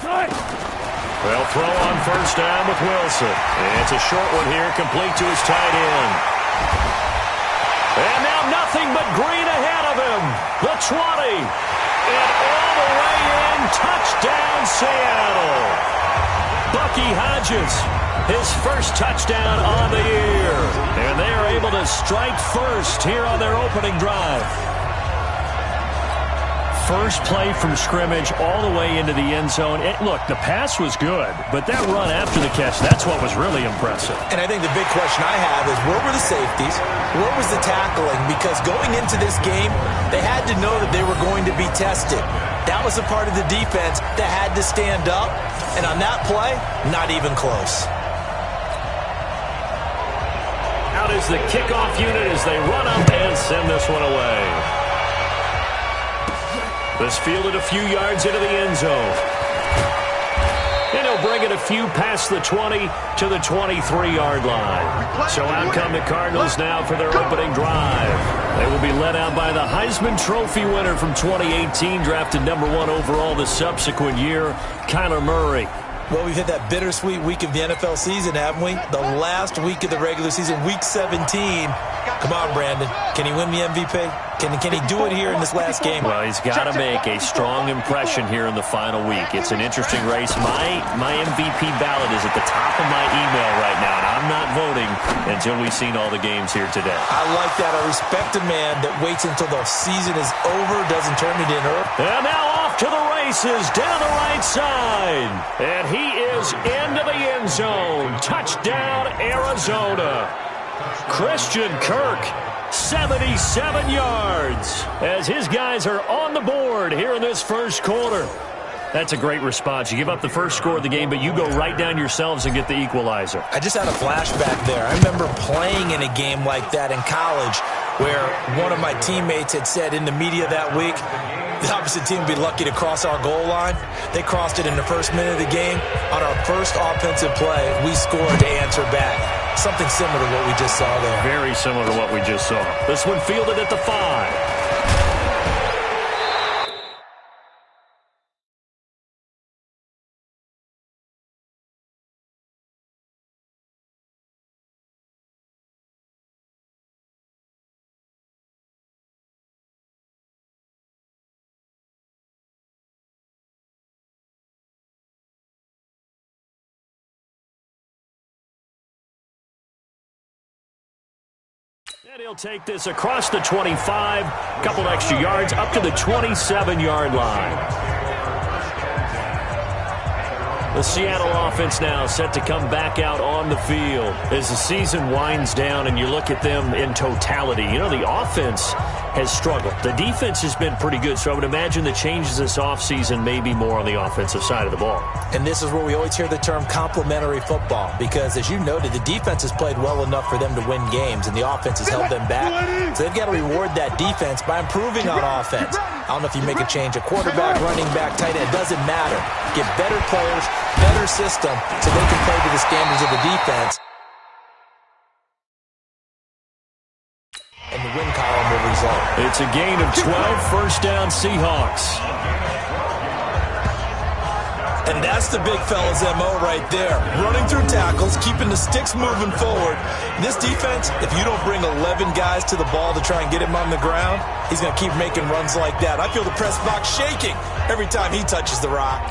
They'll throw on first down with Wilson. It's a short one here, complete to his tight end. And now nothing but green ahead of him. The 20. And all the way in. Touchdown, Seattle. Bucky Hodges, his first touchdown on the year. And they are able to strike first here on their opening drive. First play from scrimmage all the way into the end zone. Look, the pass was good, but that run after the catch, that's what was really impressive. And I think the big question I have is, where were the safeties? Where was the tackling? Because going into this game, they had to know that they were going to be tested. That was a part of the defense that had to stand up. And on that play, not even close. Out is the kickoff unit as they run up and send this one away. This fielded a few yards into the end zone. And he'll bring it a few past the 20 to the 23-yard line. So out come the Cardinals now for their opening drive. They will be led out by the Heisman Trophy winner from 2018, drafted #1 overall the subsequent year, Kyler Murray. Well, we've hit that bittersweet week of the NFL season, haven't we? The last week of the regular season, week 17. Come on, Brandon. Can he win the MVP? Can he do it here in this last game? Well, he's got to make a strong impression here in the final week. It's an interesting race. My MVP ballot is at the top of my email right now, and I'm not voting until we've seen all the games here today. I like that. I respect a man that waits until the season is over, doesn't turn it in early. And now off to the races down the right side. And he is into the end zone. Touchdown, Arizona. Christian Kirk, 77 yards, as his guys are on the board here in this first quarter. That's a great response. You give up the first score of the game, but you go right down yourselves and get the equalizer. I just had a flashback there. I remember playing in a game like that in college where one of my teammates had said in the media that week, the opposite team would be lucky to cross our goal line. They crossed it in the first minute of the game. On our first offensive play, we scored to answer back. Something similar to what we just saw there. Very similar to what we just saw. This one fielded at the 5. And he'll take this across the 25, couple extra yards, up to the 27-yard line. The Seattle offense now set to come back out on the field as the season winds down and you look at them in totality. You know, the offense has struggled. The defense has been pretty good, so I would imagine the changes this offseason may be more on the offensive side of the ball. And this is where we always hear the term complementary football because, as you noted, the defense has played well enough for them to win games, and the offense has held them back. So they've got to reward that defense by improving on offense. I don't know if you make a change, a quarterback, running back, tight end, it doesn't matter. Get better players, better system, so they can play to the standards of the defense. And the win column will result. It's a gain of 12, first down Seahawks. And that's the big fella's MO right there. Running through tackles, keeping the sticks moving forward. This defense, if you don't bring 11 guys to the ball to try and get him on the ground, he's going to keep making runs like that. I feel the press box shaking every time he touches the rock.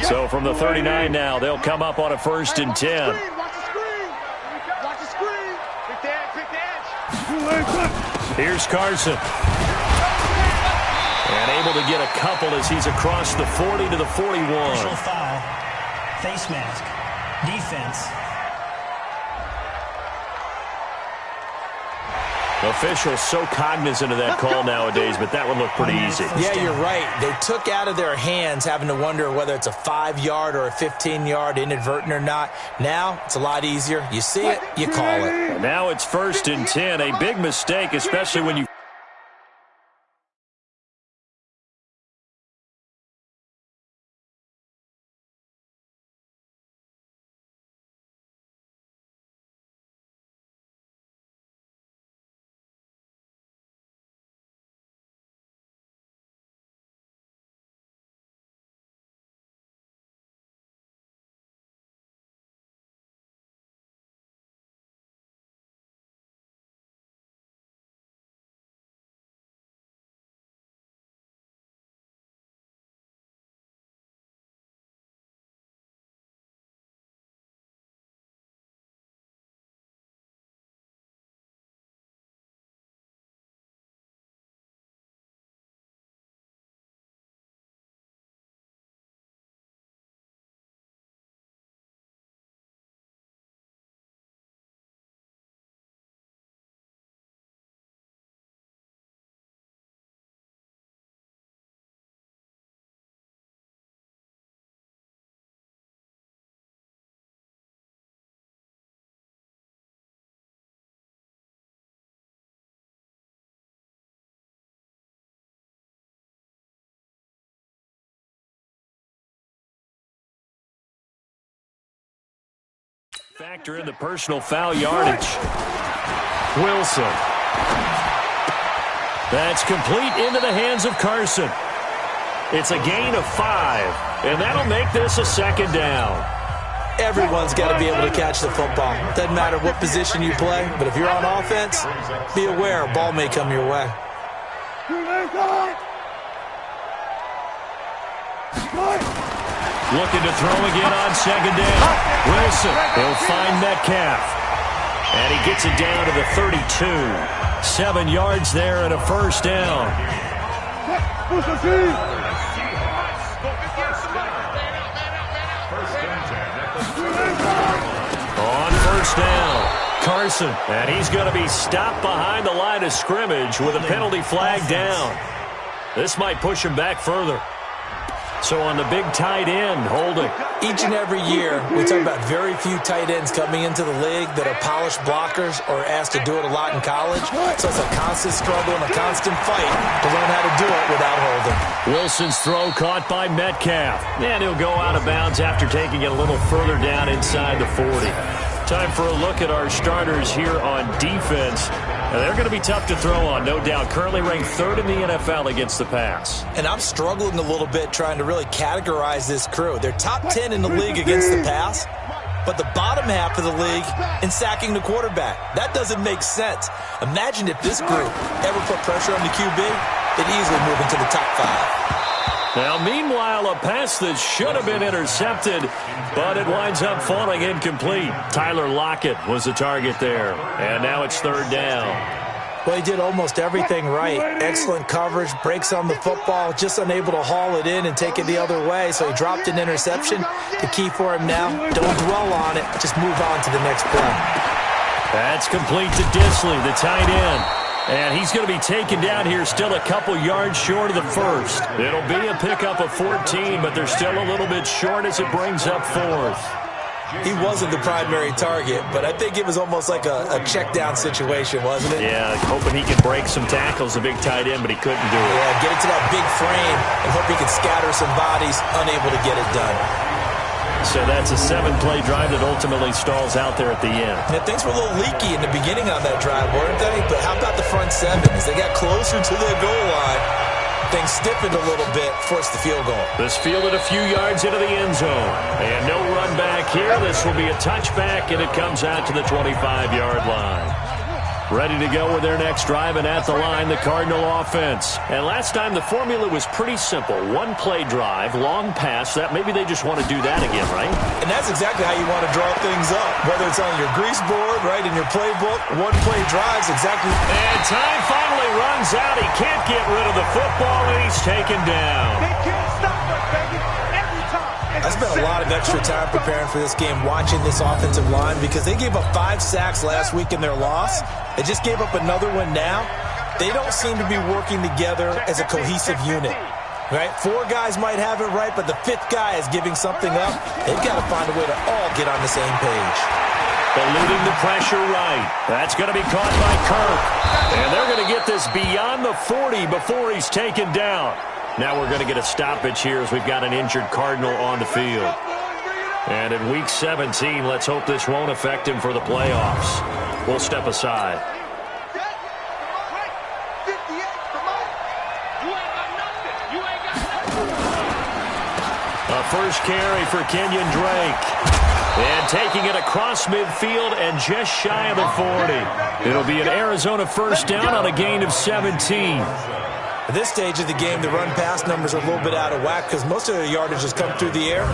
So from the 39 now, they'll come up on a 1st and 10. Here's Carson. And able to get a couple as he's across the 40 to the 41. Personal foul, face mask, defense. Officials so cognizant of that call nowadays, but that one looked pretty easy. Yeah, you're right. They took out of their hands having to wonder whether it's a 5-yard or a 15-yard, inadvertent or not. Now, it's a lot easier. You see it, you call it. And now it's 1st and 10. A big mistake, especially when you factor in the personal foul yardage. Wilson. That's complete into the hands of Carson. It's a gain of 5, and that'll make this a second down. Everyone's got to be able to catch the football. Doesn't matter what position you play, but if you're on offense, be aware a ball may come your way. Looking to throw again on second down. Wilson, he'll find Metcalf. And he gets it down to the 32. 7 yards there and a first down. On first down, Carson. And he's going to be stopped behind the line of scrimmage with a penalty flag down. This might push him back further. So on the big tight end, holding. Each and every year, we talk about very few tight ends coming into the league that are polished blockers or asked to do it a lot in college. So it's a constant struggle and a constant fight to learn how to do it without holding. Wilson's throw caught by Metcalf. And he'll go out of bounds after taking it a little further down inside the 40. Time for a look at our starters here on defense. They're going to be tough to throw on, no doubt. Currently ranked 3rd in the NFL against the pass. And I'm struggling a little bit trying to really categorize this crew. They're top 10 in the league against the pass, but the bottom half of the league in sacking the quarterback. That doesn't make sense. Imagine if this group ever put pressure on the QB, they'd easily move into the top 5. Now, meanwhile, a pass that should have been intercepted, but it winds up falling incomplete. Tyler Lockett was the target there, and now it's 3rd down. Well, he did almost everything right. Excellent coverage, breaks on the football, just unable to haul it in and take it the other way, so he dropped an interception. The key for him now, don't dwell on it, just move on to the next play. That's complete to Disley, the tight end. And he's going to be taken down here still a couple yards short of the first. It'll be a pickup of 14, but they're still a little bit short as it brings up 4th. He wasn't the primary target, but I think it was almost like a check-down situation, wasn't it? Yeah, hoping he could break some tackles, a big tight end, but he couldn't do it. Yeah, get it to that big frame and hope he could scatter some bodies, unable to get it done. So that's a 7-play drive that ultimately stalls out there at the end. Yeah, things were a little leaky in the beginning on that drive, weren't they? But how about the front 7? As they got closer to their goal line, things stiffened a little bit, forced the field goal. This fielded a few yards into the end zone. And no run back here. This will be a touchback, and it comes out to the 25-yard line. Ready to go with their next drive, and at the line, the Cardinal offense. And last time, the formula was pretty simple. 1-play drive, long pass. That maybe they just want to do that again, right? And that's exactly how you want to draw things up. Whether it's on your grease board, right, in your playbook, 1-play drives, exactly. And time finally runs out. He can't get rid of the football, and he's taken down. They can't stop us, baby. Every time. I spent a lot of extra time preparing for this game, watching this offensive line, because they gave up 5 sacks last week in their loss. They just gave up another one now. They don't seem to be working together as a cohesive unit. Right? 4 guys might have it right, but the 5th guy is giving something up. They've got to find a way to all get on the same page. Eluding the pressure right. That's going to be caught by Kirk. And they're going to get this beyond the 40 before he's taken down. Now we're going to get a stoppage here as we've got an injured Cardinal on the field. And in Week 17, let's hope this won't affect him for the playoffs. We'll step aside. A first carry for Kenyon Drake. And taking it across midfield and just shy of the 40. It'll be an Arizona first down on a gain of 17. At this stage of the game, the run-pass numbers are a little bit out of whack because most of their yardage has come through the air.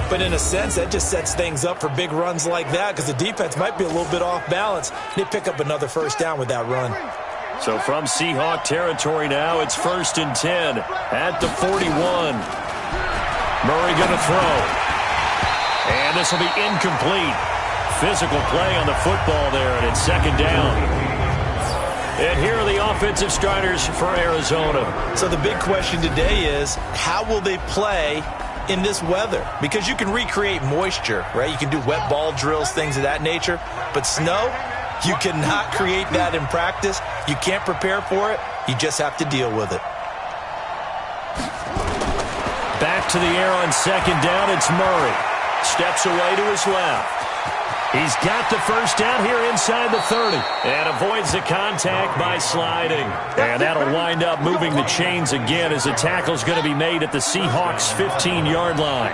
But in a sense, that just sets things up for big runs like that because the defense might be a little bit off balance. They pick up another first down with that run. So from Seahawk territory now, it's 1st and 10 at the 41. Murray going to throw. And this will be incomplete. Physical play on the football there, and it's 2nd down. And here are the offensive starters for Arizona. So the big question today is, how will they play in this weather? Because you can recreate moisture, right? You can do wet ball drills, things of that nature. But snow, you cannot create that in practice. You can't prepare for it. You just have to deal with it. Back to the air on 2nd down, it's Murray. Steps away to his left. He's got the first down here inside the 30 and avoids the contact by sliding. And that'll wind up moving the chains again as the tackle's going to be made at the Seahawks' 15-yard line.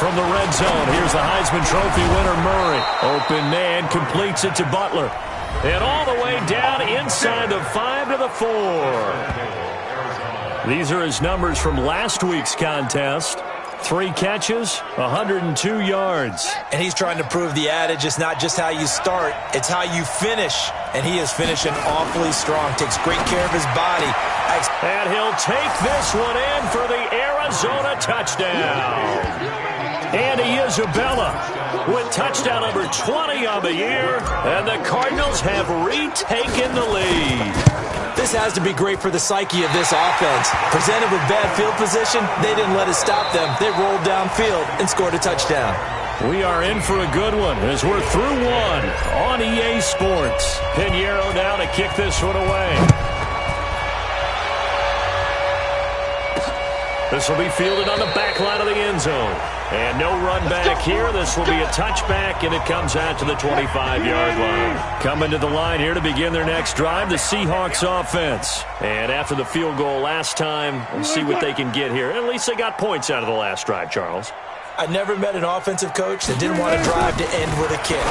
From the red zone, here's the Heisman Trophy winner, Murray. Open man, completes it to Butler. And all the way down inside the 5 to the 4. These are his numbers from last week's contest. 3 catches, 102 yards. And he's trying to prove the adage, it's not just how you start, it's how you finish. And he is finishing awfully strong, takes great care of his body. And he'll take this one in for the Arizona touchdown. Andy Isabella with touchdown number 20 on the year, and the Cardinals have retaken the lead. This has to be great for the psyche of this offense. Presented with bad field position, they didn't let it stop them. They rolled downfield and scored a touchdown. We are in for a good one as we're through one on EA Sports. Pinheiro now to kick this one away. This will be fielded on the back line of the end zone. And no run back here. This will be a touchback, and it comes out to the 25-yard line. Coming to the line here to begin their next drive, the Seahawks offense. And after the field goal last time, we'll see what they can get here. At least they got points out of the last drive, Charles. I never met an offensive coach that didn't want to drive to end with a kick.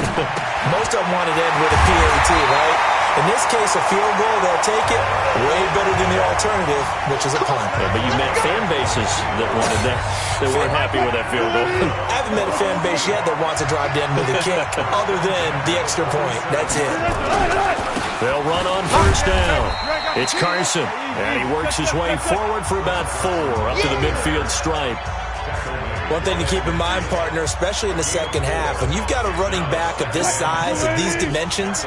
Most of them wanted to end with a PAT, right? In this case, a field goal, they'll take it way better than the alternative, which is a punt. Yeah, but you met fan bases that wanted that, that weren't happy with that field goal. I haven't met a fan base yet that wants to drive to end with a kick, other than the extra point. That's it. They'll run on first down. It's Carson, and he works his way forward for about 4 up to the midfield stripe. One thing to keep in mind, partner, especially in the second half, when you've got a running back of this size, of these dimensions,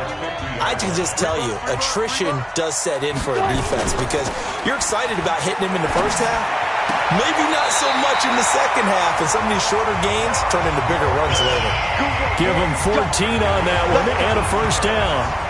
I can just tell you, attrition does set in for a defense because you're excited about hitting him in the first half, maybe not so much in the second half, and some of these shorter gains turn into bigger runs later. Give him 14 on that one and a first down.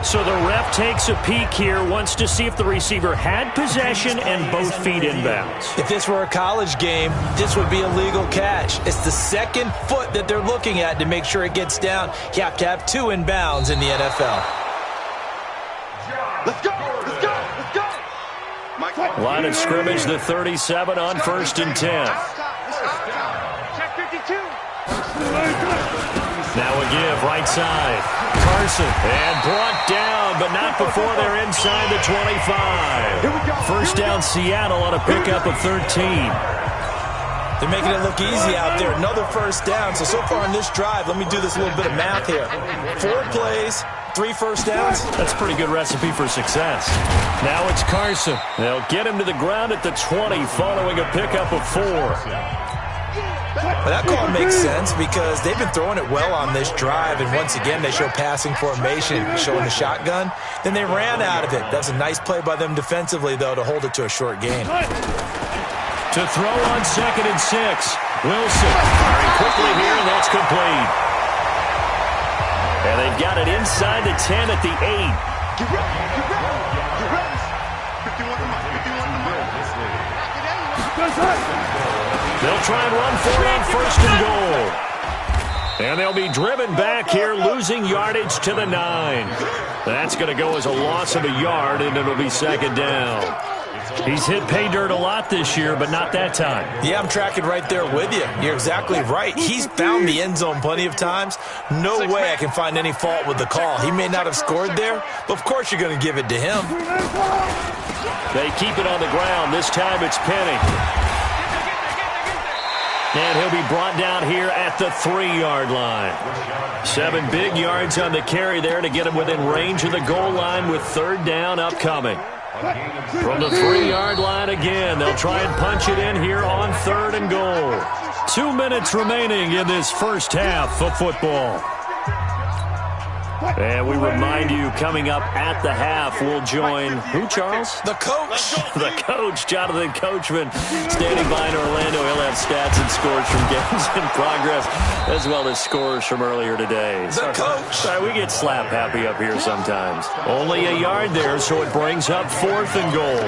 So the ref takes a peek here, wants to see if the receiver had possession and both feet inbounds. If this were a college game, this would be a legal catch. It's the second foot that they're looking at to make sure it gets down. You have to have 2 inbounds in the NFL. Let's go! Let's go! Let's go! Line of scrimmage, the 37 on 1st and 10. Check 52. Now a give, right side. Carson, and brought down, but not before they're inside the 25. First down, Seattle on a pickup of 13. They're making it look easy out there. Another first down. So far in this drive, let me do this little bit of math here. 4 plays, 3 first downs. That's a pretty good recipe for success. Now it's Carson. They'll get him to the ground at the 20 following a pickup of 4. Well, that call makes sense because they've been throwing it well on this drive, and once again they show passing formation, showing the shotgun. Then they ran out of it. That's a nice play by them defensively, though, to hold it to a short game. To throw on 2nd and 6. Wilson firing quickly here, and that's complete. And they've got it inside the 10 at the 8. Get ready! Get ready! Get ready! 51 to Mike. 51 to Mike. They'll try and run for it on 1st and goal. And they'll be driven back here, losing yardage to the 9. That's going to go as a loss of a yard, and it'll be 2nd down. He's hit pay dirt a lot this year, but not that time. Yeah, I'm tracking right there with you. You're exactly right. He's found the end zone plenty of times. No way I can find any fault with the call. He may not have scored there, but of course you're going to give it to him. They keep it on the ground. This time it's Penny. And he'll be brought down here at the 3-yard line. 7 big yards on the carry there to get him within range of the goal line with 3rd down upcoming. From the 3-yard line again, they'll try and punch it in here on 3rd and goal. 2 minutes remaining in this first half of football. And we remind you, coming up at the half, we'll join who, Charles? The coach. The coach, Jonathan Coachman, standing by in Orlando. He'll have stats and scores from games in progress, as well as scores from earlier today. The coach. Sorry, we get slap happy up here sometimes. Only a yard there, so it brings up 4th and goal.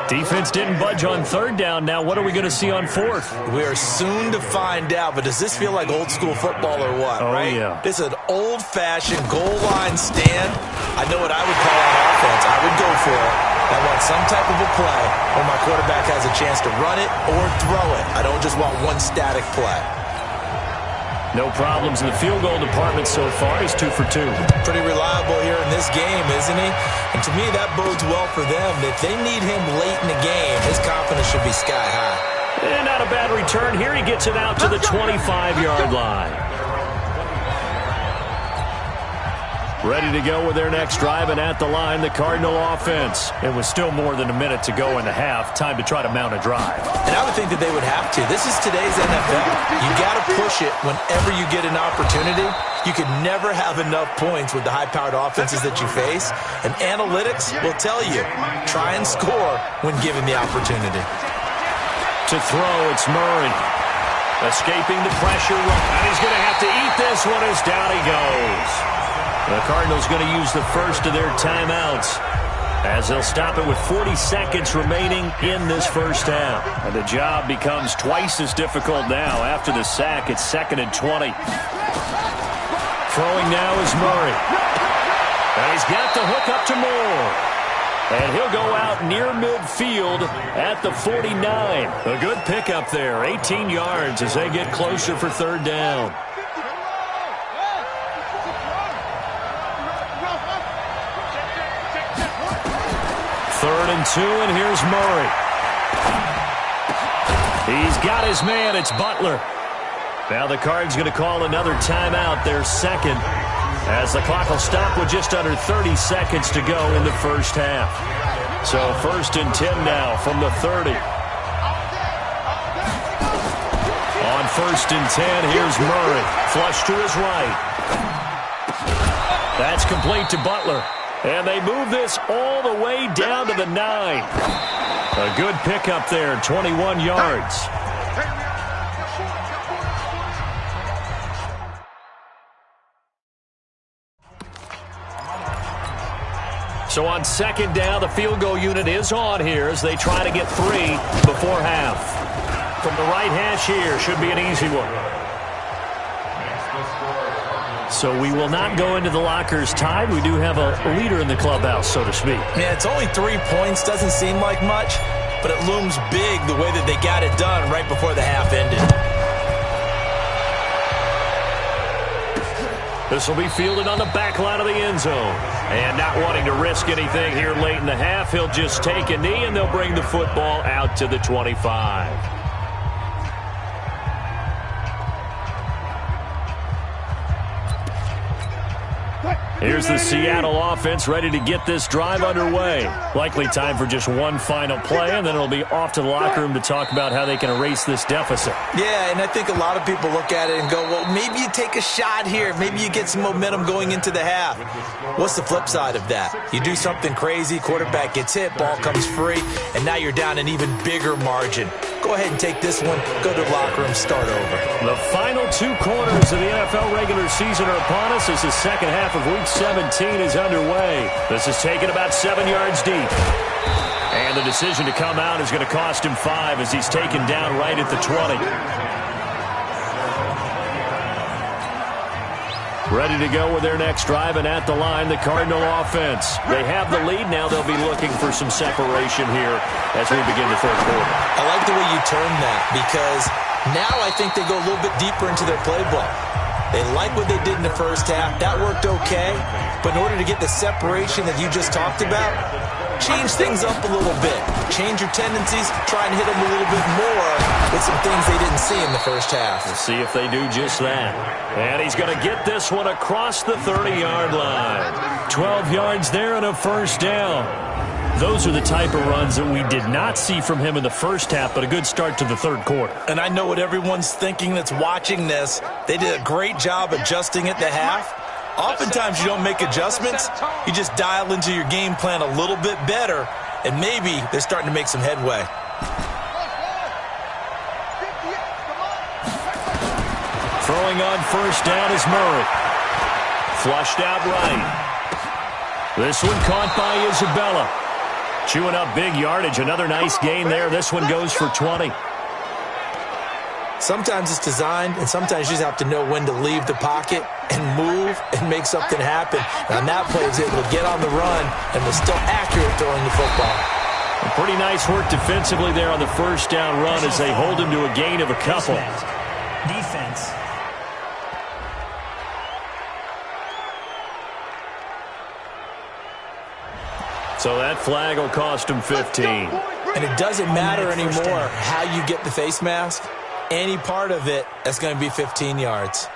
Defense didn't budge on 3rd down. Now what are we going to see on 4th? We are soon to find out, but does this feel like old school football or what, right? Yeah. This is an old-fashioned goal line stand. I know what I would call on offense. I would go for it. I want some type of a play where my quarterback has a chance to run it or throw it. I don't just want one static play. No problems in the field goal department so far. He's 2 for 2. Pretty reliable here in this game, isn't he? And to me, that bodes well for them. If they need him late in the game, his confidence should be sky high. And not a bad return here. He gets it out to the 25-yard line. Ready to go with their next drive, and at the line, the Cardinal offense. It was still more than a minute to go in the half. Time to try to mount a drive. And I would think that they would have to. This is today's NFL. You got to push it whenever you get an opportunity. You can never have enough points with the high-powered offenses that you face. And analytics will tell you, try and score when given the opportunity. To throw, it's Murray. Escaping the pressure, and he's going to have to eat this one as down he goes. The Cardinals going to use the first of their timeouts as they'll stop it with 40 seconds remaining in this first half. And the job becomes twice as difficult now. After the sack, it's 2nd and 20. Throwing now is Murray. And he's got the hook up to Moore. And he'll go out near midfield at the 49. A good pickup there, 18 yards as they get closer for 3rd down. 3rd and 2, and here's Murray. He's got his man. It's Butler. Now the Cards going to call another timeout, their second, as the clock will stop with just under 30 seconds to go in the first half. So 1st and 10 now from the 30. On 1st and 10, here's Murray. Flush to his right. That's complete to Butler. And they move this all the way down to the 9. A good pickup there, 21 yards. So on 2nd down, the field goal unit is on here as they try to get 3 before half. From the right hash here, should be an easy one. So we will not go into the lockers tied. We do have a leader in the clubhouse, so to speak. Yeah, it's only 3 points. Doesn't seem like much, but it looms big the way that they got it done right before the half ended. This will be fielded on the back line of the end zone. And not wanting to risk anything here late in the half, he'll just take a knee, and they'll bring the football out to the 25. Here's the Seattle offense ready to get this drive underway. Likely time for just one final play, and then it'll be off to the locker room to talk about how they can erase this deficit. Yeah, and I think a lot of people look at it and go, well, maybe you take a shot here. Maybe you get some momentum going into the half. What's the flip side of that? You do something crazy, quarterback gets hit, ball comes free, and now you're down an even bigger margin. Go ahead and take this one, go to the locker room, start over. The final 2 quarters of the NFL regular season are upon us as the second half of Week 17 is underway. This is taken about 7 yards deep. And the decision to come out is going to cost him 5 as he's taken down right at the 20. Ready to go with their next drive, and at the line, the Cardinal offense. They have the lead. Now they'll be looking for some separation here as we begin the 3rd quarter. I like the way you turned that, because now I think they go a little bit deeper into their playbook. They like what they did in the first half. That worked okay. But in order to get the separation that you just talked about, change things up a little bit. Change your tendencies. Try and hit them a little bit more with some things they didn't see in the first half. We'll see if they do just that. And he's going to get this one across the 30-yard line. 12 yards there and a first down. Those are the type of runs that we did not see from him in the first half, but a good start to the 3rd quarter. And I know what everyone's thinking that's watching this. They did a great job adjusting at the half. Oftentimes you don't make adjustments. You just dial into your game plan a little bit better, and maybe they're starting to make some headway. Throwing on first down is Murray. Flushed out right. This one caught by Isabella. Chewing up big yardage. Another nice gain there. This one goes for 20. Sometimes it's designed, and sometimes you just have to know when to leave the pocket and move and make something happen. And on that play, he was able to get on the run and was still accurate throwing the football. Pretty nice work defensively there on the first down run as they hold him to a gain of a couple. Defense. So that flag will cost him 15. And it doesn't matter anymore how you get the face mask. Any part of it, that's going to be 15 yards.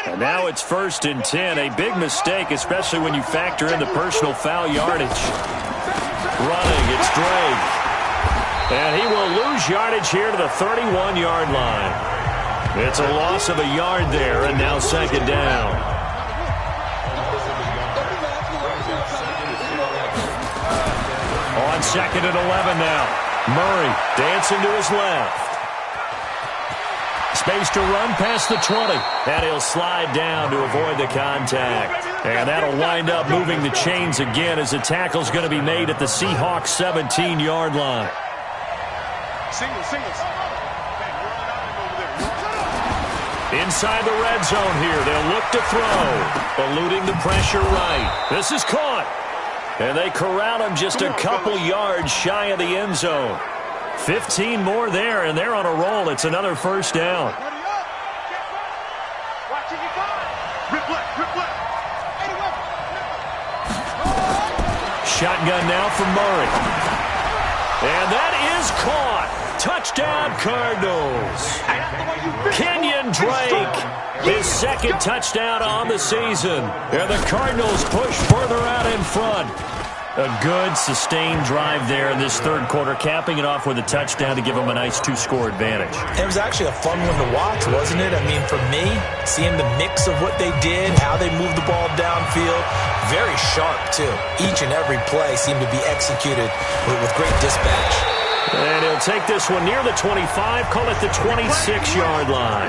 And now it's 1st and 10. A big mistake, especially when you factor in the personal foul yardage. Running, it's Drake. And he will lose yardage here to the 31-yard line. It's a loss of a yard there, and now 2nd down. On 2nd and 11 now. Murray dancing to his left. Space to run past the 20. And he'll slide down to avoid the contact. And that'll wind up moving the chains again as the tackle's going to be made at the Seahawks 17-yard line. Singles. Inside the red zone here. They'll look to throw. Eluding the pressure right. This is caught. And they corral him just a couple yards shy of the end zone. 15 more there, and they're on a roll. It's another first down. Shotgun now from Murray. And that is caught. Touchdown, Cardinals. Kenyon Drake, his 2nd touchdown on the season. And the Cardinals push further out in front. A good, sustained drive there in this 3rd quarter, capping it off with a touchdown to give them a nice 2-score advantage. It was actually a fun one to watch, wasn't it? I mean, for me, seeing the mix of what they did, how they moved the ball downfield, very sharp, too. Each and every play seemed to be executed with great dispatch. And he'll take this one near the 25, call it the 26-yard line.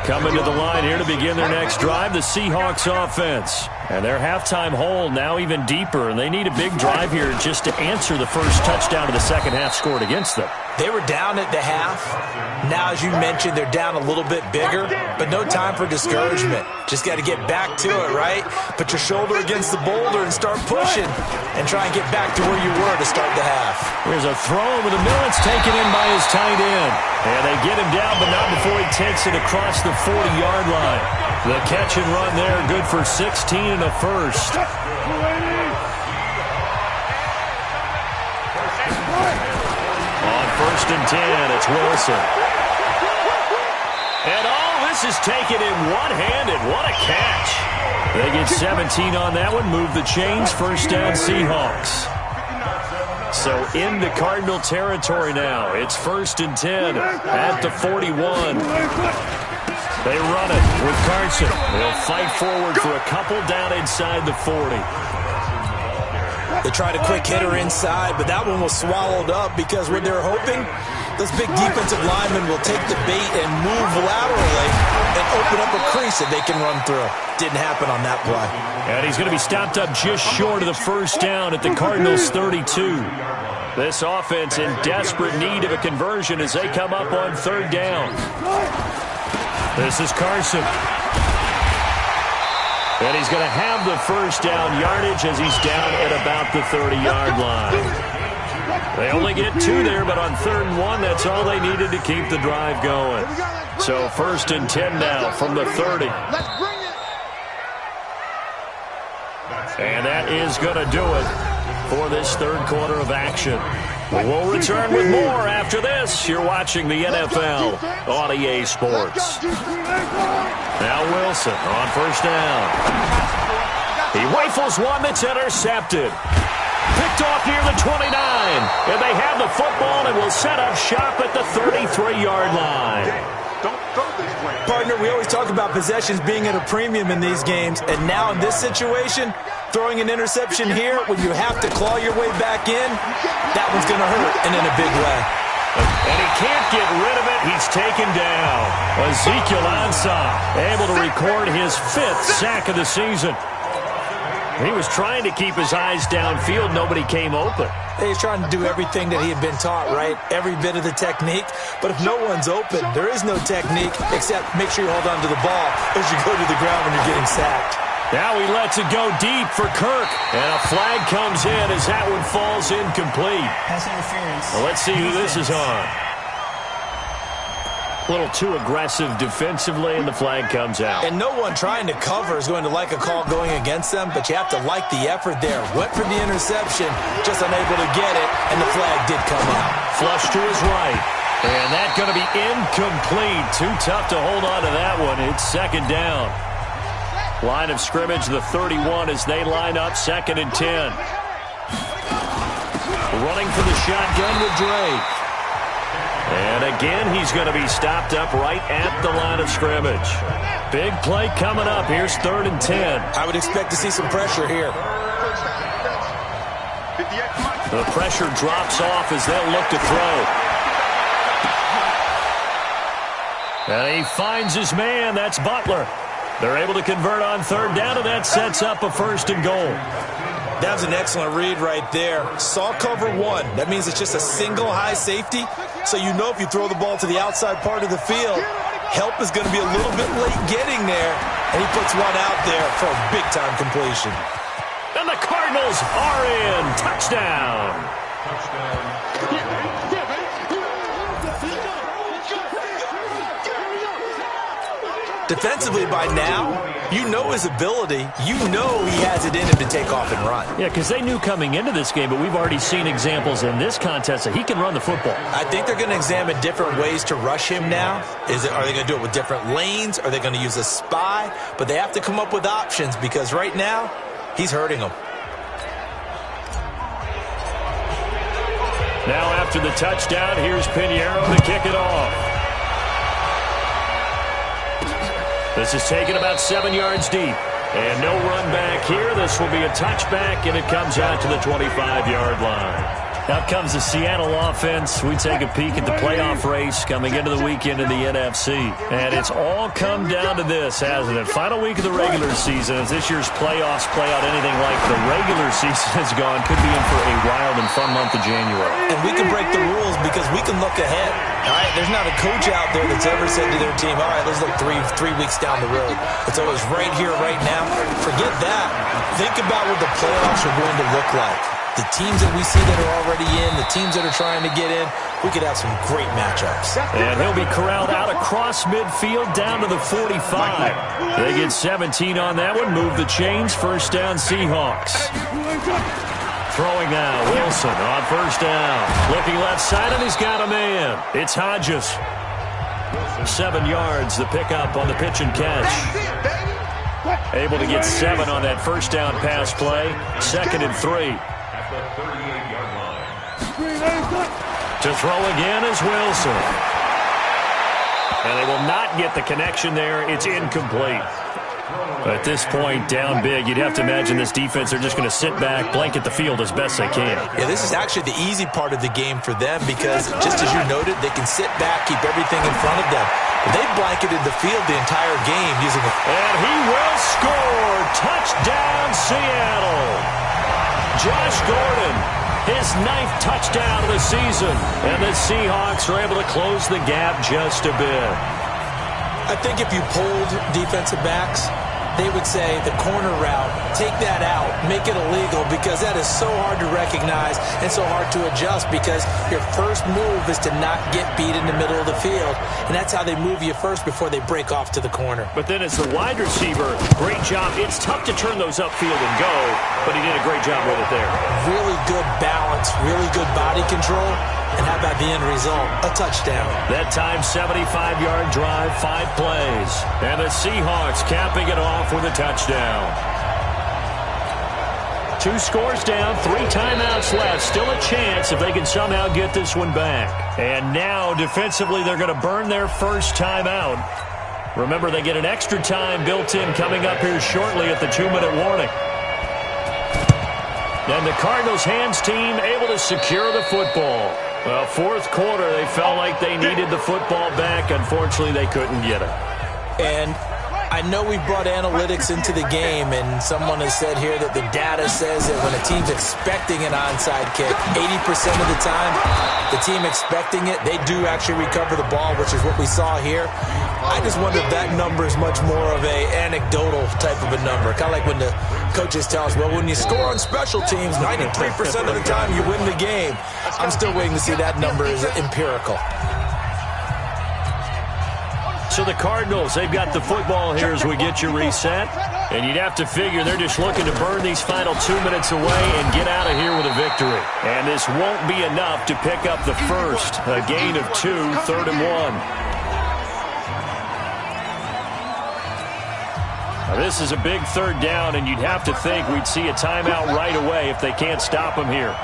Coming to the line here to begin their next drive, the Seahawks offense. And their halftime hole now even deeper, and they need a big drive here just to answer the first touchdown of the second half scored against them. They were down at the half. Now, as you mentioned, they're down a little bit bigger, but no time for discouragement. Just got to get back to it, right? Put your shoulder against the boulder and start pushing and try and get back to where you were to start the half. Here's a throw over the middle. It's taken in by his tight end. And they get him down, but not before he takes it across the 40-yard line. The catch and run there, good for 16 and a first. On 1st and 10, it's Wilson. And all this is taken in one-handed. What a catch. They get 17 on that one, move the chains, first down Seahawks. So into Cardinal territory now. It's 1st and 10 at the 41. They run it with Carson. They'll fight forward for a couple down inside the 40. They tried a quick hitter inside, but that one was swallowed up because what they're hoping, those big defensive linemen will take the bait and move laterally and open up a crease that they can run through. Didn't happen on that play. And he's going to be stopped up just short of the first down at the Cardinals' 32. This offense in desperate need of a conversion as they come up on 3rd down. This is Carson. And he's going to have the first down yardage as he's down at about the 30-yard line. They only get 2 there, but on 3rd and 1, that's all they needed to keep the drive going. So 1st and 10 now from the 30. And that is going to do it for this 3rd quarter of action. We'll return with more after this. You're watching the NFL on EA Sports. Now Wilson on 1st down. He rifles one that's intercepted. Picked off near the 29. And they have the football and will set up shop at the 33-yard line. Don't throw this way. Partner, we always talk about possessions being at a premium in these games, and now in this situation, throwing an interception here when you have to claw your way back in, that one's going to hurt, and in a big way. And he can't get rid of it. He's taken down. Ezekiel Ansah able to record his 5th sack of the season. He was trying to keep his eyes downfield. Nobody came open. He's trying to do everything that he had been taught, right? Every bit of the technique. But if no one's open, there is no technique except make sure you hold on to the ball as you go to the ground when you're getting sacked. Now he lets it go deep for Kirk. And a flag comes in as that one falls incomplete. Pass interference. Well, let's see who this is on. A little too aggressive defensively, and the flag comes out. And no one trying to cover is going to like a call going against them, but you have to like the effort there. Went for the interception, just unable to get it, and the flag did come out. Flush to his right. And that's going to be incomplete. Too tough to hold on to that one. It's 2nd down. Line of scrimmage, the 31 as they line up, 2nd and 10. Running for the shotgun with Drake. And again, he's going to be stopped up right at the line of scrimmage. Big play coming up. Here's 3rd and 10. I would expect to see some pressure here. The pressure drops off as they'll look to throw. And he finds his man. That's Butler. They're able to convert on 3rd down, and that sets up a 1st and goal. That was an excellent read right there. Saw cover 1. That means it's just a single high safety. So you know if you throw the ball to the outside part of the field, help is going to be a little bit late getting there. And he puts one out there for a big-time completion. And the Cardinals are in. Touchdown. Defensively by now, you know his ability. You know he has it in him to take off and run. Yeah, because they knew coming into this game, but we've already seen examples in this contest that he can run the football. I think they're going to examine different ways to rush him now. Are they going to do it with different lanes? Are they going to use a spy? But they have to come up with options because right now, he's hurting them. Now after the touchdown, here's Pinheiro to kick it off. This is taken about 7 yards deep. And no run back here. This will be a touchback, and it comes out to the 25-yard line. Out comes the Seattle offense. We take a peek at the playoff race coming into the weekend in the NFC. And it's all come down to this, hasn't it? Final week of the regular season. As this year's playoffs play out anything like the regular season has gone, could be in for a wild and fun month of January. And we can break the rules because we can look ahead. All right, there's not a coach out there that's ever said to their team, all right, let's look three weeks down the road. It's always right here, right now. Forget that. Think about what the playoffs are going to look like. The teams that we see that are already in, the teams that are trying to get in, we could have some great matchups. And he'll be corralled out across midfield down to the 45. They get 17 on that one. Move the chains. 1st down, Seahawks. Throwing now, Wilson on 1st down. Looking left side, and he's got a man. It's Hodges. 7 yards, the pickup on the pitch and catch. Able to get 7 on that 1st down pass play. 2nd and 3. To throw again is Wilson. And they will not get the connection there. It's incomplete. At this point, down big, you'd have to imagine this defense, they're just going to sit back, blanket the field as best they can. Yeah, this is actually the easy part of the game for them because, just as you noted, they can sit back, keep everything in front of them. But they blanketed the field the entire game using a... And he will score! Touchdown, Seattle! Josh Gordon, his 9th touchdown of the season. And the Seahawks are able to close the gap just a bit. I think if you polled defensive backs, they would say the corner route, take that out, make it illegal because that is so hard to recognize and so hard to adjust because your first move is to not get beat in the middle of the field. And that's how they move you first before they break off to the corner. But then as the wide receiver, great job. It's tough to turn those upfield and go, but he did a great job with it there. Really good balance, really good body control. And how about the end result? A touchdown. That time, 75-yard drive, 5 plays. And the Seahawks capping it off with a touchdown. 2 scores down, 3 timeouts left. Still a chance if they can somehow get this one back. And now, defensively, they're going to burn their first timeout. Remember, they get an extra time built in coming up here shortly at the 2-minute warning. And the Cardinals' hands team able to secure the football. Well, fourth quarter, they felt like they needed the football back. Unfortunately, they couldn't get it. And I know we brought analytics into the game, and someone has said here that the data says that when a team's expecting an onside kick, 80% of the time, the team expecting it, they do actually recover the ball, which is what we saw here. I just wonder if that number is much more of a anecdotal type of a number. Kind of like when the coaches tell us, well, when you score on special teams, 93% of the time you win the game. I'm still waiting to see that number is empirical. So the Cardinals, they've got the football here as we get you reset. And you'd have to figure they're just looking to burn these final 2 minutes away and get out of here with a victory. And this won't be enough to pick up the first. A gain of 2, 3rd and 1. Now this is a big 3rd down, and you'd have to think we'd see a timeout right away if they can't stop them here.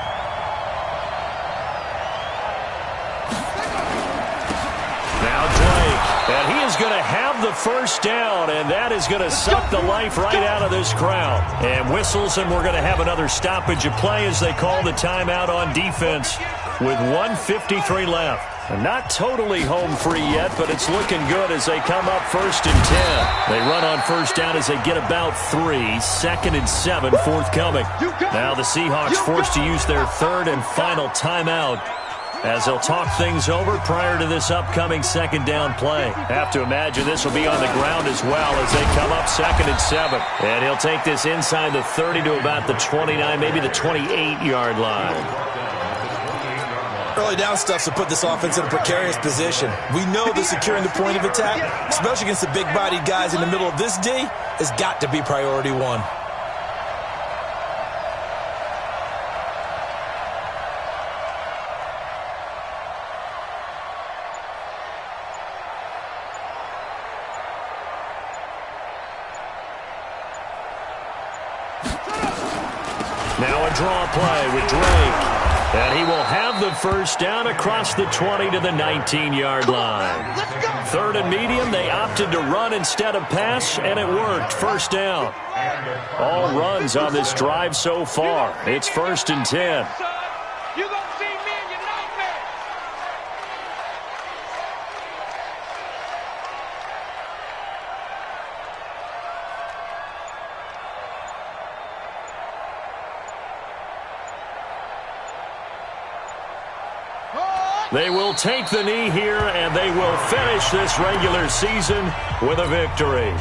Now Drake, and he is going to have the first down, and that is going to suck the life right out of this crowd. And whistles, and we're going to have another stoppage of play as they call the timeout on defense with 1:53 left. And not totally home free yet, but it's looking good as they come up 1st and 10. They run on first down as they get about 3. 2nd and 7 forthcoming. Now the Seahawks forced to use their 3rd and final timeout as they'll talk things over prior to this upcoming 2nd down play. Have to imagine this will be on the ground as well as they come up 2nd and 7. And he'll take this inside the 30 to about the 29, maybe the 28-yard line. Early down stuff to put this offense in a precarious position. We know that securing the point of attack, especially against the big-bodied guys in the middle of this D, has got to be priority 1. Now a draw play with Drake. And he will have the first down across the 20 to the 19-yard line. 3rd and medium, they opted to run instead of pass, and it worked. First down. All runs on this drive so far. It's 1st and 10. You're going to see me in your nightmare. They will take the knee here, and they will finish this regular season with a victory.